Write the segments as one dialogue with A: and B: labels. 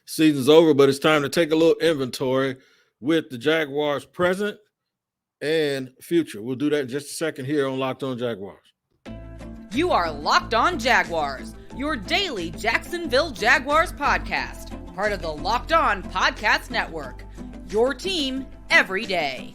A: Season's over, but it's time to take a little inventory with the Jaguars present and future. We'll do that in just a second here on Locked On Jaguars.
B: You are Locked On Jaguars, your daily Jacksonville Jaguars podcast, part of the Locked On Podcast Network. Your team every day.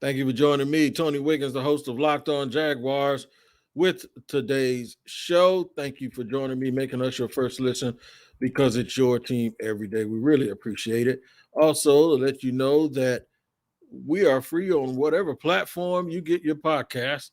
A: Thank you for joining me, Tony Wiggins, the host of Locked On Jaguars, with today's show. Thank you for joining me, making us your first listen because it's your team every day. We really appreciate it. Also, to let you know that we are free on whatever platform you get your podcast.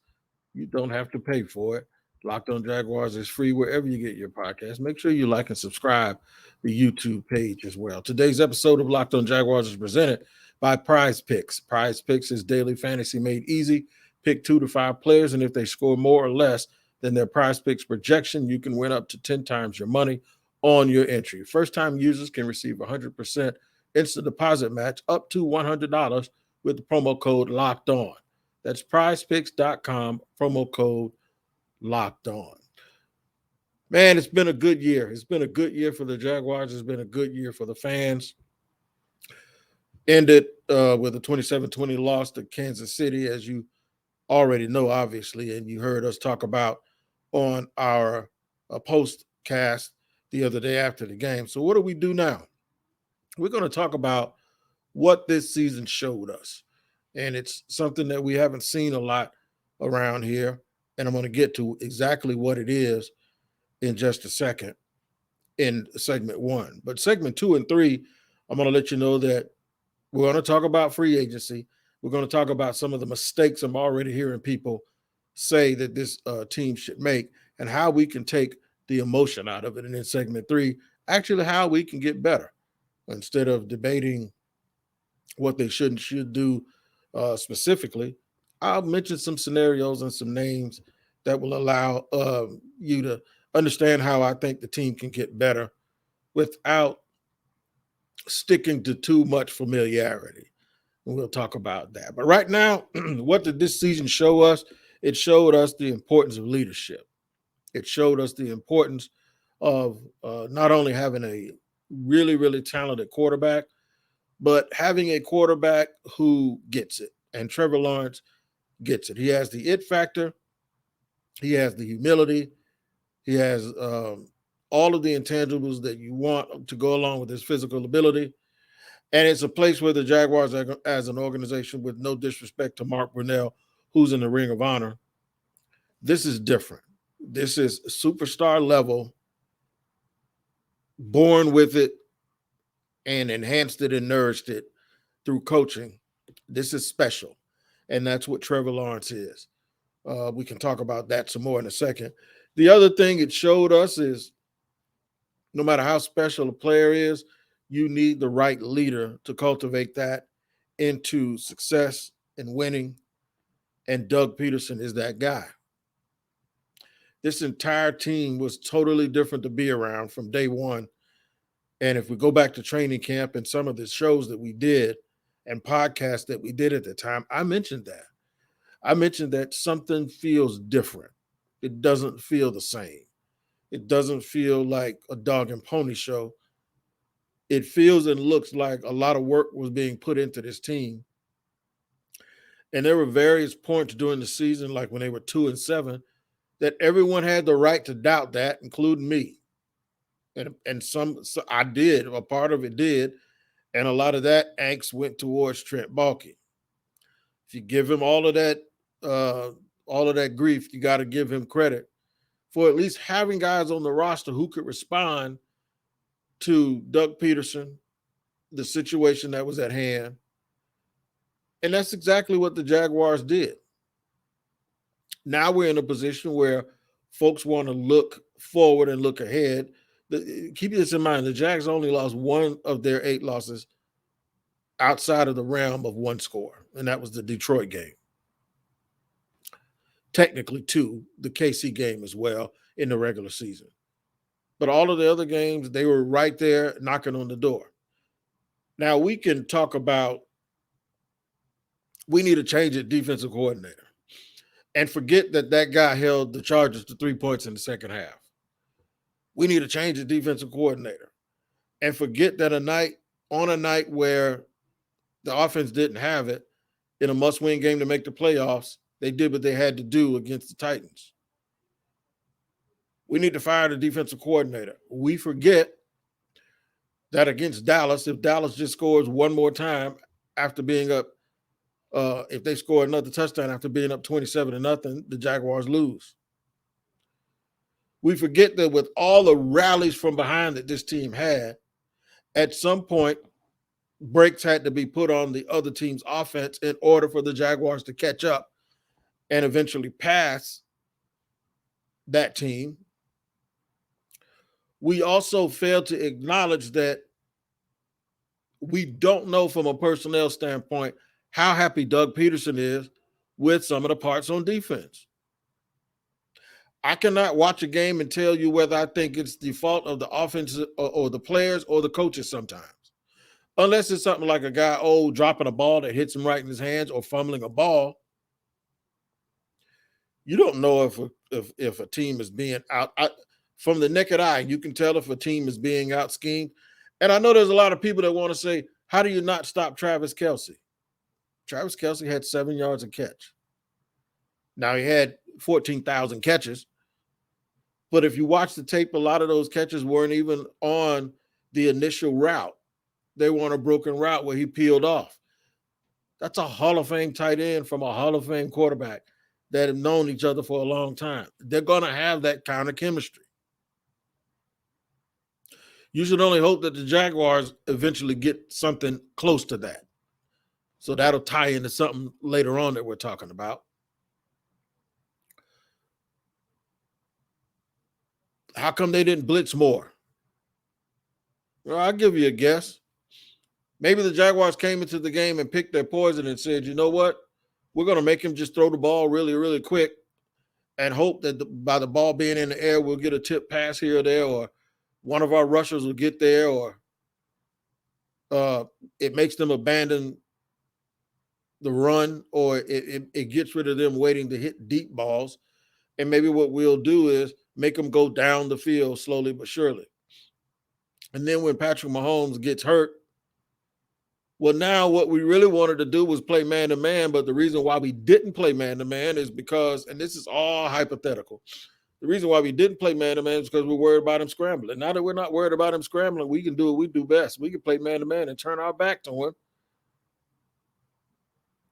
A: You don't have to pay for it. Locked On Jaguars is free wherever you get your podcast. Make sure you like and subscribe the YouTube page as well. Today's episode of Locked On Jaguars is presented by PrizePicks. PrizePicks is daily fantasy made easy. Pick 2 to 5 players, and if they score more or less than their PrizePicks projection, you can win up to 10 times your money on your entry. First-time users can receive 100% instant deposit match up to $100 with the promo code Locked On. That's prizepicks.com, promo code Locked On. Man, it's been a good year. It's been a good year for the Jaguars. It's been a good year for the fans. Ended with a 27-20 loss to Kansas City, as you already know, obviously, and you heard us talk about on our postcast the other day after the game. So what do we do now? We're going to talk about what this season showed us. And it's something that we haven't seen a lot around here. And I'm going to get to exactly what it is in just a second in segment 1. But segment 2 and 3, I'm going to let you know that we're going to talk about free agency. We're going to talk about some of the mistakes I'm already hearing people say that this team should make and how we can take the emotion out of it. And in segment 3, actually how we can get better instead of debating what they should and should do specifically. I'll mention some scenarios and some names that will allow you to understand how I think the team can get better without sticking to too much familiarity. And we'll talk about that. But right now, what did this season show us? It showed us the importance of leadership. It showed us the importance of not only having a really, really talented quarterback, but having a quarterback who gets it. And Trevor Lawrence gets it. He has the it factor. He has the humility. He has all of the intangibles that you want to go along with his physical ability. And it's a place where the Jaguars, as an organization, with no disrespect to Mark Brunell, who's in the Ring of Honor, this is different. This is superstar level, born with it, and enhanced it and nourished it through coaching. This is special. And that's what Trevor Lawrence is. We can talk about that some more in a second. The other thing it showed us is no matter how special a player is, you need the right leader to cultivate that into success and winning. And Doug Peterson is that guy. This entire team was totally different to be around from day one. And if we go back to training camp and some of the shows that we did and podcasts that we did at the time, I mentioned that. I mentioned that something feels different. It doesn't feel the same. It doesn't feel like a dog and pony show. It feels and looks like a lot of work was being put into this team. And there were various points during the season, like when they were 2-7, that everyone had the right to doubt that, including me. And so I did, a part of it did, and a lot of that angst went towards Trent Baalke. If you give him all of that grief, you got to give him credit for at least having guys on the roster who could respond to Doug Peterson, the situation that was at hand. And that's exactly what the Jaguars did. Now we're in a position where folks want to look forward and look ahead. Keep this in mind, the Jags only lost 1 of their 8 losses outside of the realm of 1 score, and that was the Detroit game. Technically 2, the KC game as well in the regular season. But all of the other games, they were right there knocking on the door. Now, we can talk about we need to change a defensive coordinator and forget that that guy held the Chargers to 3 points in the second half. We need to change the defensive coordinator and forget that on a night where the offense didn't have it in a must-win game to make the playoffs, they did what they had to do against the Titans. We need to fire the defensive coordinator. We forget that against Dallas, if Dallas just scores one more time after being up, if they score another touchdown after being up 27-0, the Jaguars lose. We forget that with all the rallies from behind that this team had, at some point, brakes had to be put on the other team's offense in order for the Jaguars to catch up and eventually pass that team. We also failed to acknowledge that we don't know from a personnel standpoint how happy Doug Peterson is with some of the parts on defense. I cannot watch a game and tell you whether I think it's the fault of the offense or the players or the coaches sometimes. Unless it's something like a guy, dropping a ball that hits him right in his hands or fumbling a ball. You don't know if a team is being out. From the naked eye, you can tell if a team is being out schemed. And I know there's a lot of people that want to say, how do you not stop Travis Kelce? Travis Kelce had 7 yards a catch. Now, he had 14,000 catches. But if you watch the tape, a lot of those catches weren't even on the initial route. They were on a broken route where he peeled off. That's a Hall of Fame tight end from a Hall of Fame quarterback that have known each other for a long time. They're going to have that kind of chemistry. You should only hope that the Jaguars eventually get something close to that. So that'll tie into something later on that we're talking about. How come they didn't blitz more? Well, I'll give you a guess. Maybe the Jaguars came into the game and picked their poison and said, you know what? We're going to make him just throw the ball really, really quick and hope that by the ball being in the air, we'll get a tip pass here or there, or one of our rushers will get there, or it makes them abandon the run, or it gets rid of them waiting to hit deep balls. And maybe what we'll do is make them go down the field slowly but surely. And then when Patrick Mahomes gets hurt, well, now what we really wanted to do was play man-to-man, but the reason why we didn't play man-to-man is because, and this is all hypothetical, the reason why we didn't play man-to-man is because we're worried about him scrambling. Now that we're not worried about him scrambling, we can do what we do best. We can play man-to-man and turn our back to him.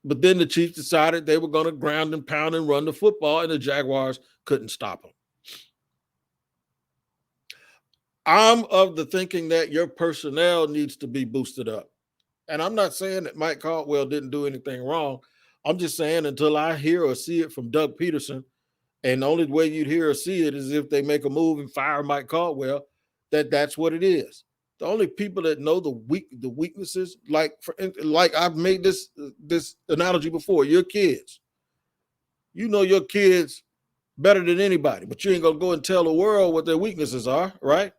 A: But then the Chiefs decided they were going to ground and pound and run the football, and the Jaguars couldn't stop them. I'm of the thinking that your personnel needs to be boosted up. And I'm not saying that Mike Caldwell didn't do anything wrong. I'm just saying until I hear or see it from Doug Peterson, and the only way you'd hear or see it is if they make a move and fire Mike Caldwell, that's what it is. The only people that know the weaknesses, like I've made this analogy before, your kids. You know your kids better than anybody, but you ain't going to go and tell the world what their weaknesses are, right?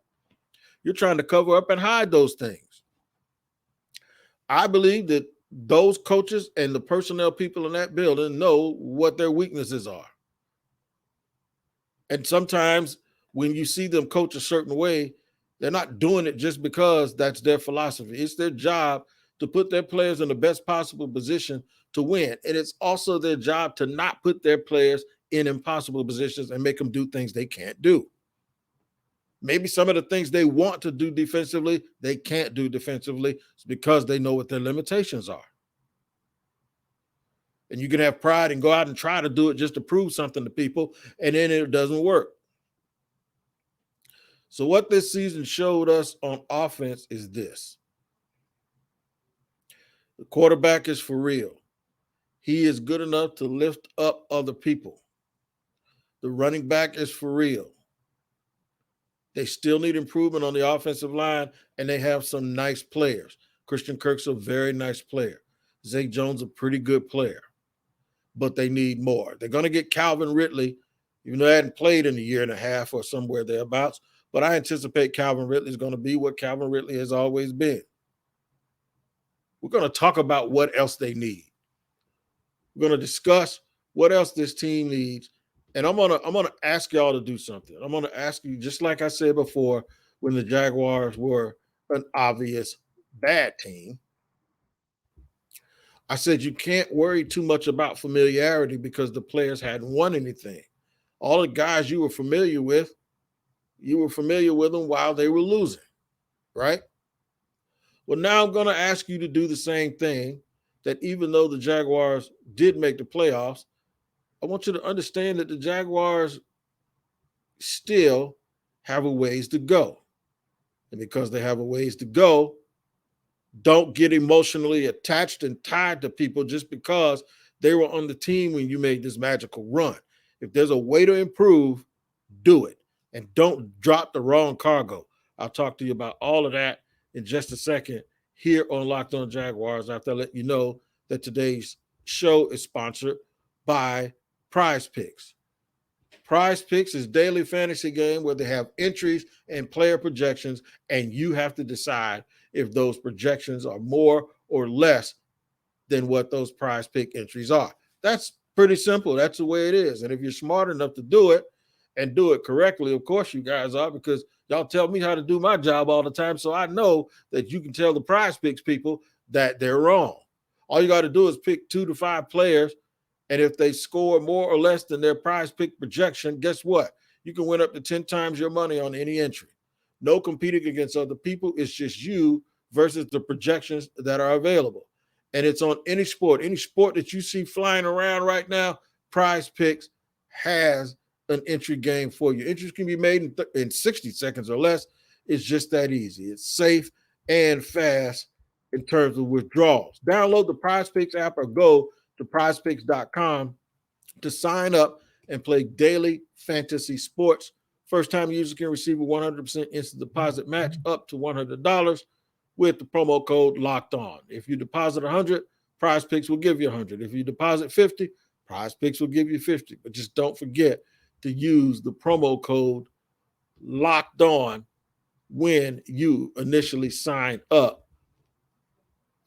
A: You're trying to cover up and hide those things. I believe that those coaches and the personnel people in that building know what their weaknesses are. And sometimes when you see them coach a certain way, they're not doing it just because that's their philosophy. It's their job to put their players in the best possible position to win. And it's also their job to not put their players in impossible positions and make them do things they can't do. Maybe some of the things they want to do defensively, they can't do defensively. It's because they know what their limitations are. And you can have pride and go out and try to do it just to prove something to people, and then it doesn't work. So what this season showed us on offense is this. The quarterback is for real. He is good enough to lift up other people. The running back is for real. They still need improvement on the offensive line, and they have some nice players. Christian Kirk's a very nice player. Zay Jones a pretty good player, but they need more. They're going to get Calvin Ridley, even though they hadn't played in a year and a half or somewhere thereabouts, but I anticipate Calvin Ridley is going to be what Calvin Ridley has always been. We're going to talk about what else they need. We're going to discuss what else this team needs. And I'm gonna ask y'all to do something. I'm gonna ask you, just like I said before, when the Jaguars were an obvious bad team. I said you can't worry too much about familiarity because the players hadn't won anything. All the guys you were familiar with them while they were losing, right? Well, now I'm going to ask you to do the same thing, that even though the Jaguars did make the playoffs, I want you to understand that the Jaguars still have a ways to go. And because they have a ways to go, don't get emotionally attached and tied to people just because they were on the team when you made this magical run. If there's a way to improve, do it. And don't drop the wrong cargo. I'll talk to you about all of that in just a second here on Locked On Jaguars after I let you know that today's show is sponsored by PrizePicks. PrizePicks is a daily fantasy game where they have entries and player projections, and you have to decide if those projections are more or less than what those PrizePick entries are. That's pretty simple. That's the way it is. And if you're smart enough to do it and do it correctly, of course you guys are, because y'all tell me how to do my job all the time. So I know that you can tell the PrizePicks people that they're wrong. All you got to do is pick 2 to 5 players. And if they score more or less than their PrizePick projection, guess what? You can win up to 10 times your money on any entry. No competing against other people. It's just you versus the projections that are available. And it's on any sport that you see flying around right now. PrizePicks has an entry game for you. Entries can be made in 60 seconds or less. It's just that easy. It's safe and fast in terms of withdrawals. Download the PrizePicks app or go to prizepicks.com to sign up and play daily fantasy sports. First-time users can receive a 100% instant deposit match up to $100 with the promo code Locked On. If you deposit 100, PrizePicks will give you 100. If you deposit 50, PrizePicks will give you 50. But just don't forget to use the promo code Locked On when you initially sign up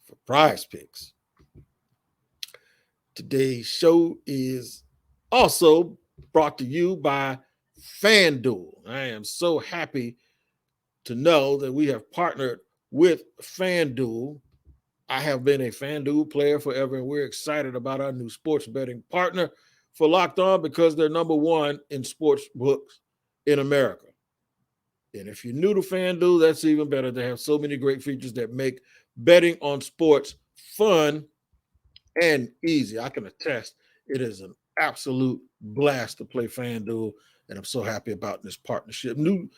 A: for PrizePicks. Today's show is also brought to you by FanDuel. I am so happy to know that we have partnered with FanDuel. I have been a FanDuel player forever, and we're excited about our new sports betting partner for Locked On because they're number one in sports books in America. And if you're new to FanDuel, that's even better. They have so many great features that make betting on sports fun and easy. I can attest it is an absolute blast to play FanDuel, and I'm so happy about this partnership. New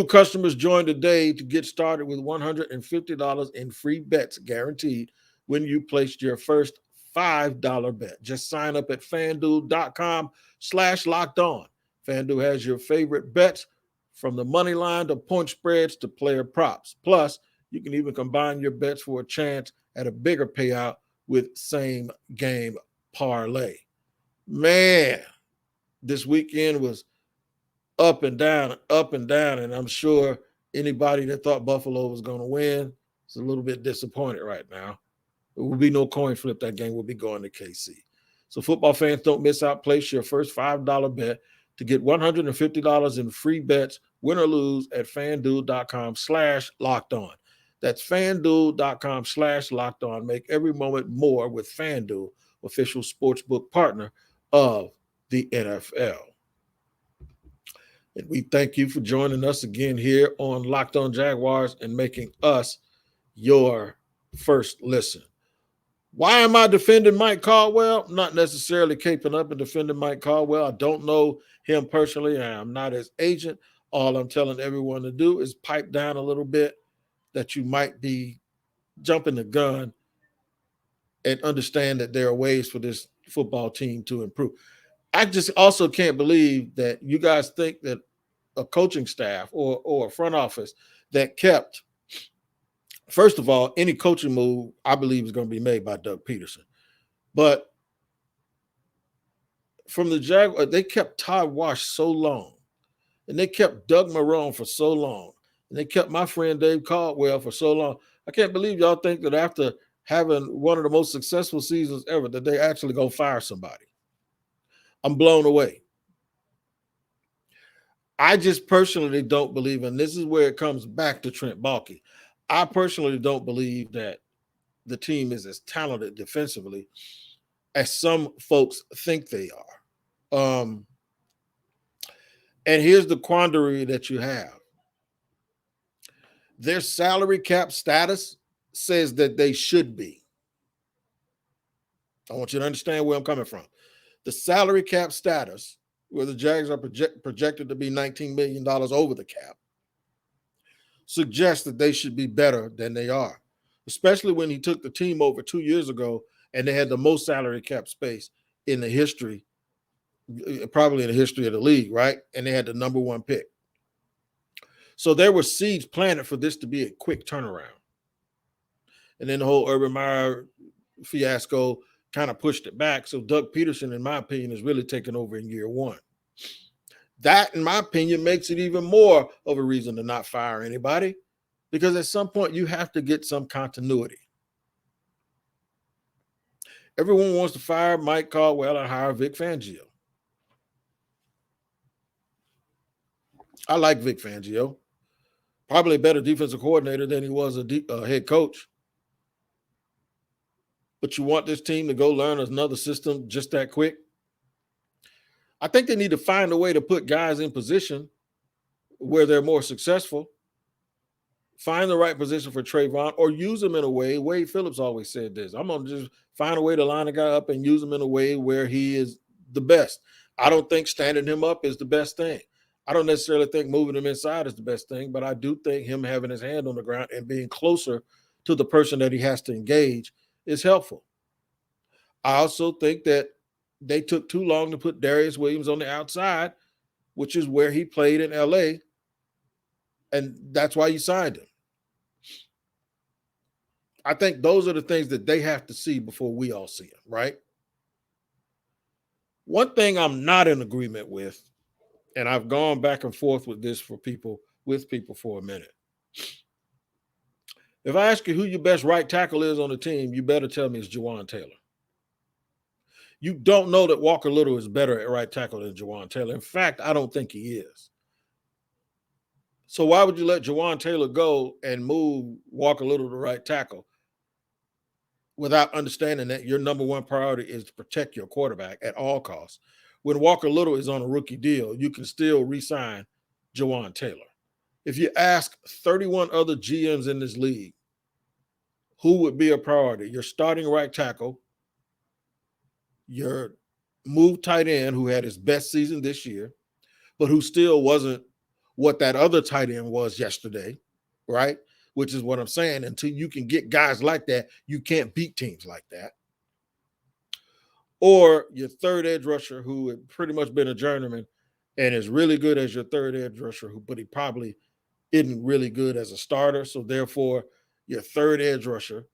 A: customers join today to get started with $150 in free bets guaranteed when you place your first $5 bet. Just sign up at FanDuel.com/locked on. FanDuel has your favorite bets from the money line to point spreads to player props. Plus, you can even combine your bets for a chance at a bigger payout with same game parlay. Man, this weekend was up and down, and I'm sure anybody that thought Buffalo was going to win is a little bit disappointed right now. There will be no coin flip. That game will be going to KC. So football fans, don't miss out. Place your first $5 bet to get $150 in free bets, win or lose, at FanDuel.com/locked on. That's FanDuel.com/locked on. Make every moment more with FanDuel, official sportsbook partner of the NFL. And we thank you for joining us again here on Locked On Jaguars and making us your first listen. Why am I defending Mike Caldwell? Not necessarily caping up and defending Mike Caldwell. I don't know him personally. I'm not his agent. All I'm telling everyone to do is pipe down a little bit, that you might be jumping the gun, and understand that there are ways for this football team to improve. I just also can't believe that you guys think that a coaching staff or a front office that kept, first of all, any coaching move, I believe, is going to be made by Doug Peterson. But from the Jaguars, they kept Todd Wash so long And they kept Doug Marrone for so long. And they kept my friend Dave Caldwell for so long. I can't believe y'all think that after having one of the most successful seasons ever, that they actually go fire somebody. I'm blown away. I just personally don't believe, and this is where it comes back to Trent Baalke. I personally don't believe that the team is as talented defensively as some folks think they are. And here's the quandary that you have. Their salary cap status says that they should be. I want you to understand where I'm coming from. The salary cap status, where the Jags are projected to be $19 million over the cap, suggests that they should be better than they are, especially when he took the team over 2 years ago and they had the most salary cap space in the history, probably in the history of the league, right? And they had the number one pick. So there were seeds planted for this to be a quick turnaround. And then the whole Urban Meyer fiasco kind of pushed it back. So Doug Peterson, in my opinion, is really taking over in year one. That, in my opinion, makes it even more of a reason to not fire anybody, because at some point you have to get some continuity. Everyone wants to fire Mike Caldwell and hire Vic Fangio. I like Vic Fangio. Probably a better defensive coordinator than he was a head coach. But you want this team to go learn another system just that quick? I think they need to find a way to put guys in position where they're more successful. Find the right position for Trayvon, or use him in a way. Wade Phillips always said this. I'm going to just find a way to line a guy up and use him in a way where he is the best. I don't think standing him up is the best thing. I don't necessarily think moving him inside is the best thing, but I do think him having his hand on the ground and being closer to the person that he has to engage is helpful. I also think that they took too long to put Darius Williams on the outside, which is where he played in LA, and that's why you signed him. I think those are the things that they have to see before we all see them, right? One thing I'm not in agreement with, and I've gone back and forth with this with people for a minute. If I ask you who your best right tackle is on the team, you better tell me it's Jawan Taylor. You don't know that Walker Little is better at right tackle than Jawan Taylor. In fact, I don't think he is. So why would you let Jawan Taylor go and move Walker Little to right tackle without understanding that your number one priority is to protect your quarterback at all costs? When Walker Little is on a rookie deal, you can still re-sign Jawan Taylor. If you ask 31 other GMs in this league, who would be a priority? Your starting right tackle, your move tight end who had his best season this year, but who still wasn't what that other tight end was yesterday, right? Which is what I'm saying. Until you can get guys like that, you can't beat teams like that. Or your third edge rusher who had pretty much been a journeyman and is really good as your third edge rusher, but he probably isn't really good as a starter. So therefore, your third edge rusher,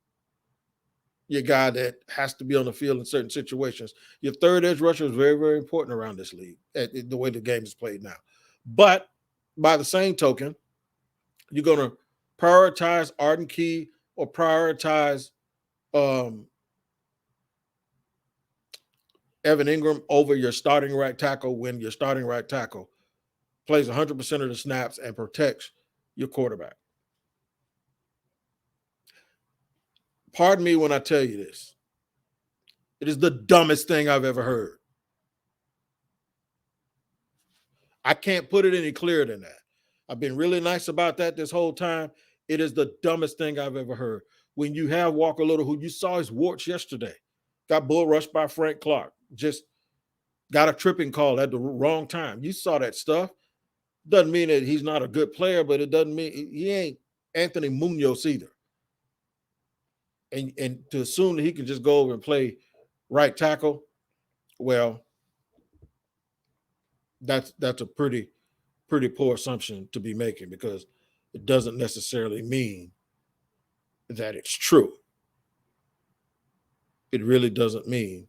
A: your guy that has to be on the field in certain situations, your third edge rusher is very, very important around this league, the way the game is played now. But by the same token, you're going to prioritize Arden Key or prioritize Evan Ingram over your starting right tackle when your starting right tackle plays 100% of the snaps and protects your quarterback. Pardon me when I tell you this. It is the dumbest thing I've ever heard. I can't put it any clearer than that. I've been really nice about that this whole time. It is the dumbest thing I've ever heard. When you have Walker Little, who you saw his warts yesterday, got bull rushed by Frank Clark, just got a tripping call at the wrong time. You saw that stuff. Doesn't mean that he's not a good player, but it doesn't mean he ain't Anthony Munoz either. And to assume that he can just go over and play right tackle, well, that's a pretty poor assumption to be making, because it doesn't necessarily mean that it's true. It really doesn't mean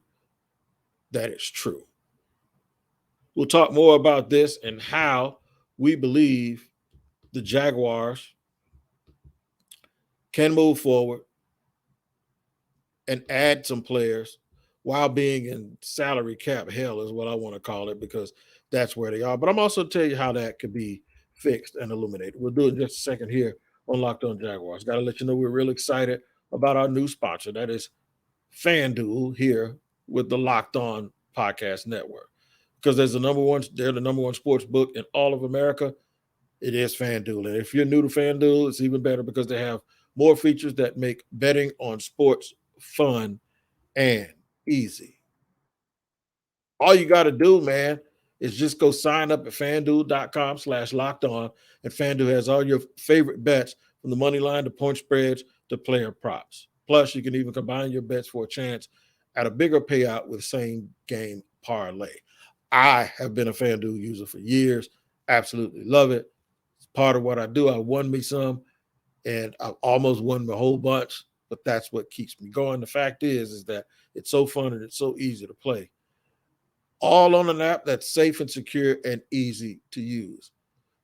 A: that it's true. We'll talk more about this and how we believe the Jaguars can move forward and add some players while being in salary cap hell is what I want to call it, because that's where they are. But I'm also tell you how that could be fixed and illuminated. We'll do it in just a second here on Locked On Jaguars. Got to let you know we're really excited about our new sponsor. That is FanDuel here with the Locked On Podcast Network. Because they're the number one sports book in all of America. It is FanDuel. And if you're new to FanDuel, it's even better because they have more features that make betting on sports fun and easy. All you got to do, man, is just go sign up at fanduel.com/locked on. And FanDuel has all your favorite bets from the money line to point spreads to player props. Plus, you can even combine your bets for a chance at a bigger payout with same game parlay. I have been a FanDuel user for years. Absolutely love it. It's part of what I do. I won me some, and I almost won a whole bunch, but that's what keeps me going. The fact is that it's so fun and it's so easy to play. All on an app that's safe and secure and easy to use.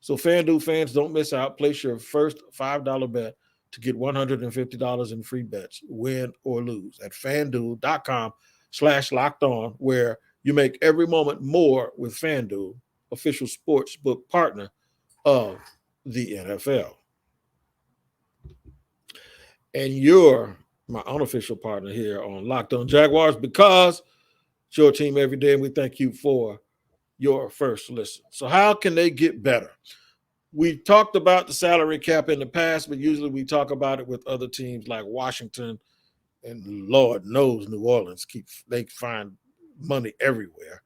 A: So FanDuel fans, don't miss out. Place your first $5 bet to get $150 in free bets, win or lose, at FanDuel.com/locked on, where you make every moment more with FanDuel, official sports book partner of the NFL. And you're my unofficial partner here on Locked On Jaguars, because it's your team every day, and we thank you for your first listen. So how can they get better? We talked about the salary cap in the past, but usually we talk about it with other teams like Washington, and Lord knows New Orleans they find money everywhere.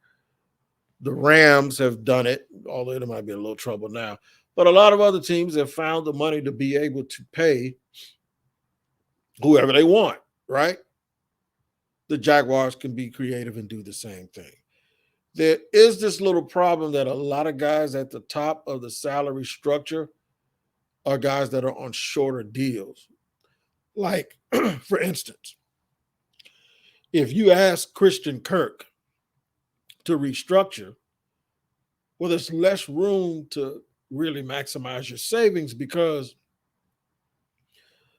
A: The Rams have done it, although there might be a little trouble now. But a lot of other teams have found the money to be able to pay whoever they want, right? The Jaguars can be creative and do the same thing. There is this little problem that a lot of guys at the top of the salary structure are guys that are on shorter deals. Like, for instance, if you ask Christian Kirk to restructure, well, there's less room to really maximize your savings because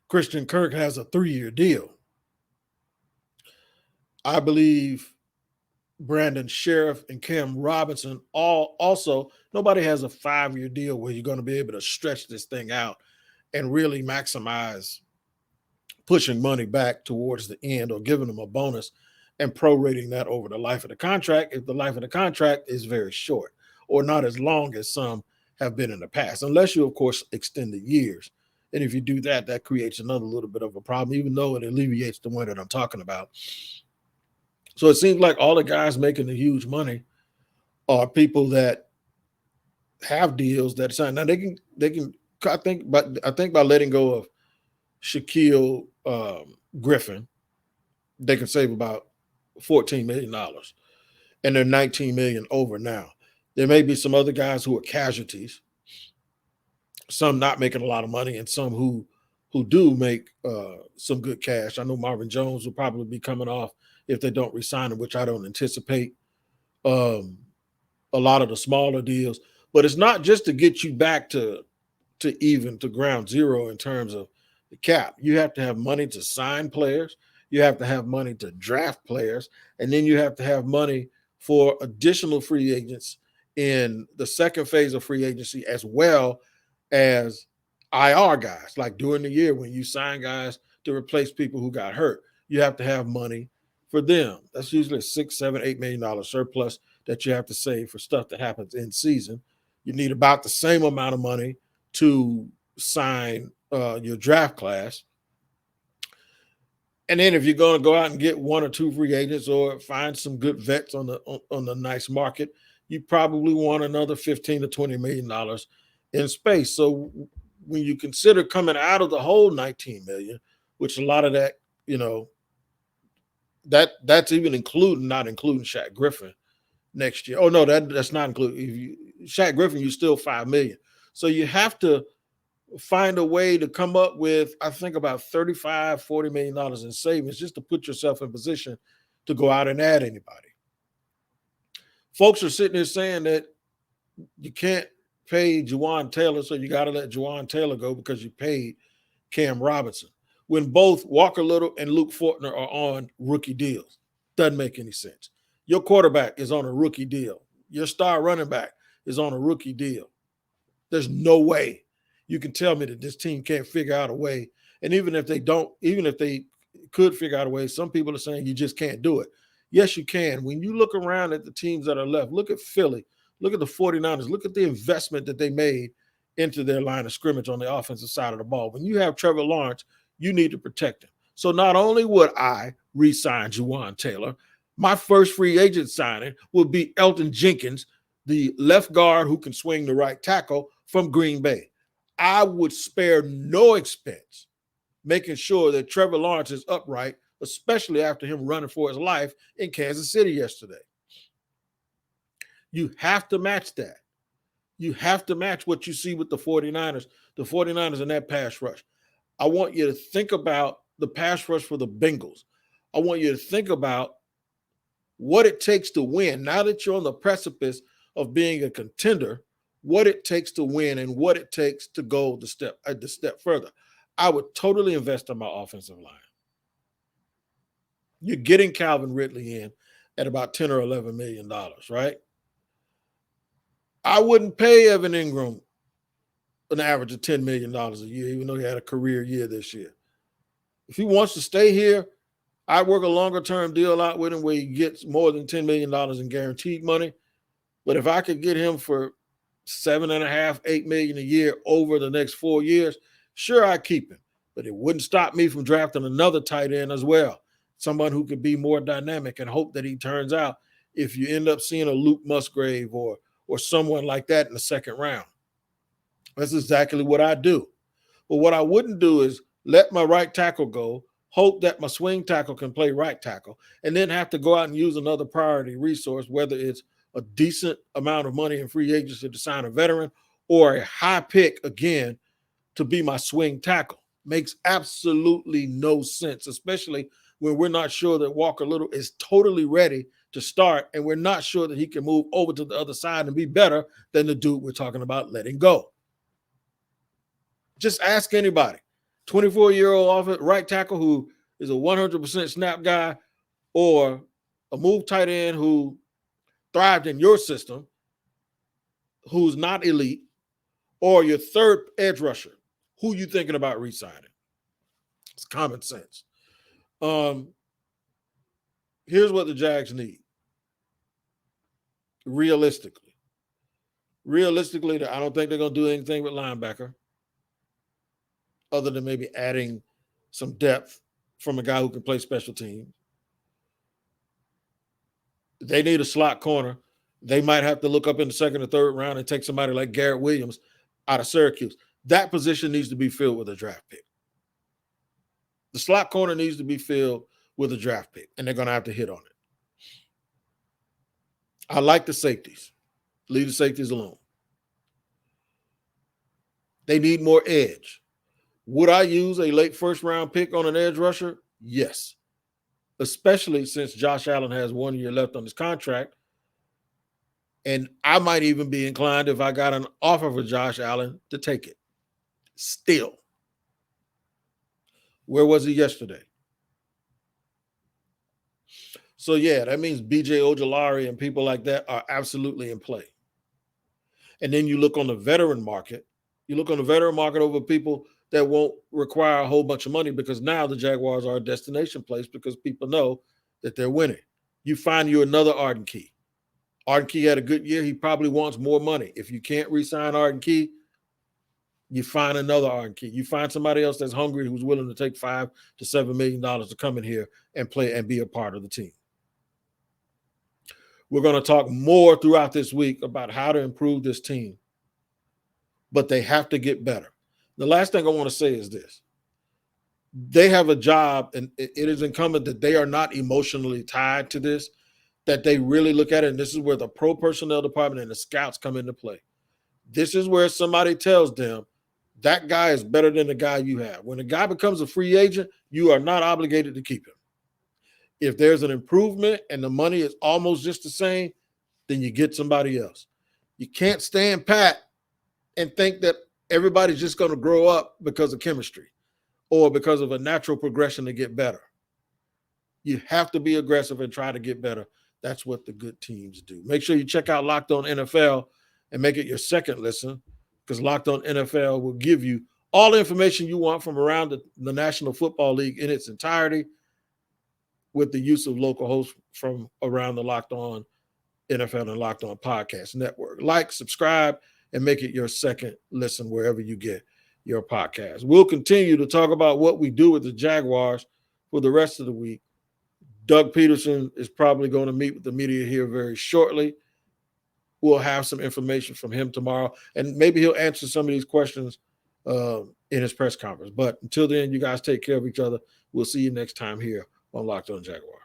A: Christian Kirk has a 3-year deal. I believe Brandon Sheriff and Cam Robinson also, nobody has a 5-year deal where you're going to be able to stretch this thing out and really maximize pushing money back towards the end or giving them a bonus and prorating that over the life of the contract if the life of the contract is very short or not as long as some have been in the past, unless you, of course, extend the years. And if you do that, that creates another little bit of a problem, even though it alleviates the one that I'm talking about. So it seems like all the guys making the huge money are people that have deals that sign. Now they can. I think by letting go of Shaquille Griffin, they can save about $14 million, and they're $19 million over now. There may be some other guys who are casualties, some not making a lot of money, and some who do make some good cash. I know Marvin Jones will probably be coming off if they don't resign him, which I don't anticipate. A lot of the smaller deals, but it's not just to get you back to ground zero in terms of the cap. You have to have money to sign players. You have to have money to draft players, and then you have to have money for additional free agents in the second phase of free agency, as well as IR guys. Like during the year when you sign guys to replace people who got hurt, you have to have money for them. That's usually a $6, $7, $8 million surplus that you have to save for stuff that happens in season. You need about the same amount of money to sign your draft class. And then if you're going to go out and get one or two free agents or find some good vets on the nice market, you probably want another $15 to $20 million in space. So when you consider coming out of the whole $19 million, which a lot of that, that's even not including Shaq Griffin next year. Oh no, that's not including Shaq Griffin. You still $5 million. So you have to find a way to come up with, I think, about $35, $40 million in savings just to put yourself in position to go out and add anybody. Folks are sitting there saying that you can't paid Juwan Taylor, so you got to let Juwan Taylor go because you paid Cam Robinson. When both Walker Little and Luke Fortner are on rookie deals. Doesn't make any sense. Your quarterback is on a rookie deal. Your star running back is on a rookie deal. There's no way you can tell me that this team can't figure out a way. And even if they could figure out a way, some people are saying you just can't do it. Yes, you can. When you look around at the teams that are left, look at Philly, look at the 49ers, look at the investment that they made into their line of scrimmage on the offensive side of the ball. When you have Trevor Lawrence, you need to protect him. So not only would I re-sign Juwan Taylor, my first free agent signing will be Elton Jenkins, the left guard who can swing the right tackle from Green Bay. I would spare no expense making sure that Trevor Lawrence is upright, especially after him running for his life in Kansas City yesterday. You have to match that. You have to match what you see with the 49ers. The 49ers in that pass rush. I want you to think about the pass rush for the Bengals. I want you to think about what it takes to win. Now that you're on the precipice of being a contender, what it takes to win and what it takes to go the step further. I would totally invest in my offensive line. You're getting Calvin Ridley in at about $10 or $11 million, right? I wouldn't pay Evan Ingram an average of $10 million a year, even though he had a career year this year. If he wants to stay here, I'd work a longer-term deal out with him where he gets more than $10 million in guaranteed money. But if I could get him for $7.5, $8 million a year over the next 4 years, sure, I'd keep him. But it wouldn't stop me from drafting another tight end as well, someone who could be more dynamic and hope that he turns out if you end up seeing a Luke Musgrave or someone like that in the second round. That's exactly what I do. But what I wouldn't do is let my right tackle go, hope that my swing tackle can play right tackle, and then have to go out and use another priority resource, whether it's a decent amount of money in free agency to sign a veteran or a high pick again to be my swing tackle. Makes absolutely no sense, especially when we're not sure that Walker Little is totally ready to start and we're not sure that he can move over to the other side and be better than the dude we're talking about letting go. Just ask anybody. 24-year-old right tackle who is a 100% snap guy or a move tight end who thrived in your system, who's not elite, or your third edge rusher, who you thinking about re-signing? It's common sense. Here's what the Jags need. Realistically, I don't think they're going to do anything with linebacker other than maybe adding some depth from a guy who can play special teams. They need a slot corner. They might have to look up in the second or third round and take somebody like Garrett Williams out of Syracuse. That position needs to be filled with a draft pick. The slot corner needs to be filled with a draft pick, and they're going to have to hit on it. I like the safeties. Leave the safeties alone. They need more edge. Would I use a late first-round pick on an edge rusher? Yes, especially since Josh Allen has 1 year left on his contract. And I might even be inclined, if I got an offer for Josh Allen, to take it. Still. Where was he yesterday? So, yeah, that means B.J. Ojulari and people like that are absolutely in play. And then you look on the veteran market. You look on the veteran market over people that won't require a whole bunch of money because now the Jaguars are a destination place because people know that they're winning. You find you another Arden Key. Arden Key had a good year. He probably wants more money. If you can't re-sign Arden Key, you find another Arden Key. You find somebody else that's hungry who's willing to take $5 to $7 million to come in here and play and be a part of the team. We're going to talk more throughout this week about how to improve this team, but they have to get better. The last thing I want to say is this. They have a job, and it is incumbent that they are not emotionally tied to this, that they really look at it, and this is where the pro personnel department and the scouts come into play. This is where somebody tells them that guy is better than the guy you have. When a guy becomes a free agent, you are not obligated to keep him. If there's an improvement and the money is almost just the same, then you get somebody else. You can't stand pat and think that everybody's just going to grow up because of chemistry or because of a natural progression to get better. You have to be aggressive and try to get better. That's what the good teams do. Make sure you check out Locked On NFL and make it your second listen, because Locked On NFL will give you all the information you want from around the National Football League in its entirety, with the use of local hosts from around the Locked On NFL and Locked On Podcast Network. Like, subscribe, and make it your second listen wherever you get your podcast. We'll continue to talk about what we do with the Jaguars for the rest of the week. Doug Peterson is probably going to meet with the media here very shortly. We'll have some information from him tomorrow, and maybe he'll answer some of these questions in his press conference. But until then, you guys take care of each other. We'll see you next time here on Locked On Jaguars.